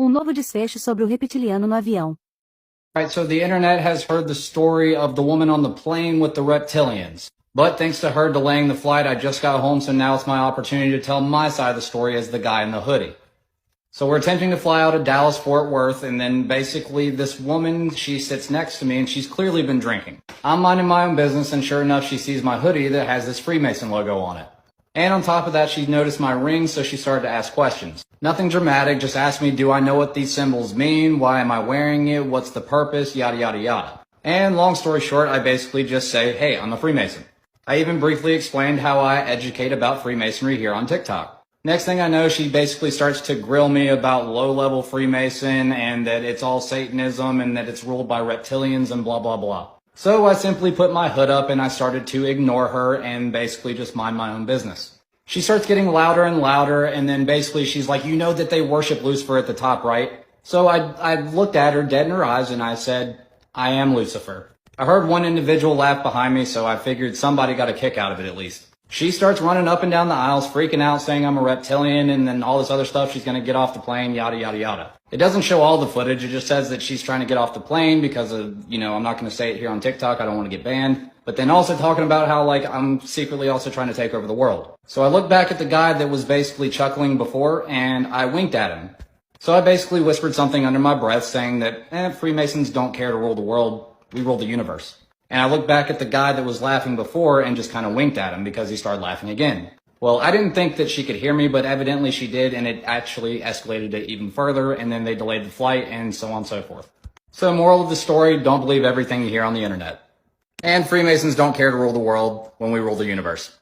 Novo desfecho sobre o reptiliano no avião. Right, so the internet has heard the story of the woman on the plane with the reptilians. But thanks to her delaying the flight, I just got home, so now it's my opportunity to tell my side of the story as the guy in the hoodie. So we're attempting to fly out of Dallas, Fort Worth, and then basically this woman, she sits next to me and she's clearly been drinking. I'm minding my own business, and sure enough, she sees my hoodie that has this Freemason logo on it. And on top of that, she noticed my ring, so she started to ask questions. Nothing dramatic, just asked me, do I know what these symbols mean? Why am I wearing it? What's the purpose? Yada, yada, yada. And long story short, I basically just say, hey, I'm a Freemason. I even briefly explained how I educate about Freemasonry here on TikTok. Next thing I know, she basically starts to grill me about low-level Freemason and that it's all Satanism and that it's ruled by reptilians and blah, blah, blah. So I simply put my hood up and I started to ignore her and basically just mind my own business. She starts getting louder and louder, and then basically she's like, you know that they worship Lucifer at the top, right? So I looked at her dead in her eyes and I said, I am Lucifer. I heard one individual laugh behind me, so I figured somebody got a kick out of it at least. She starts running up and down the aisles, freaking out, saying I'm a reptilian, and then all this other stuff, she's gonna get off the plane, yada, yada, yada. It doesn't show all the footage, it just says that she's trying to get off the plane because of, I'm not gonna say it here on TikTok, I don't want to get banned. But then also talking about how, I'm secretly also trying to take over the world. So I looked back at the guy that was basically chuckling before, and I winked at him. So I basically whispered something under my breath saying that, Freemasons don't care to rule the world, we rule the universe. And I looked back at the guy that was laughing before and just kind of winked at him because he started laughing again. Well, I didn't think that she could hear me, but evidently she did, and it actually escalated it even further, and then they delayed the flight, and so on and so forth. So moral of the story, don't believe everything you hear on the internet. And Freemasons don't care to rule the world when we rule the universe.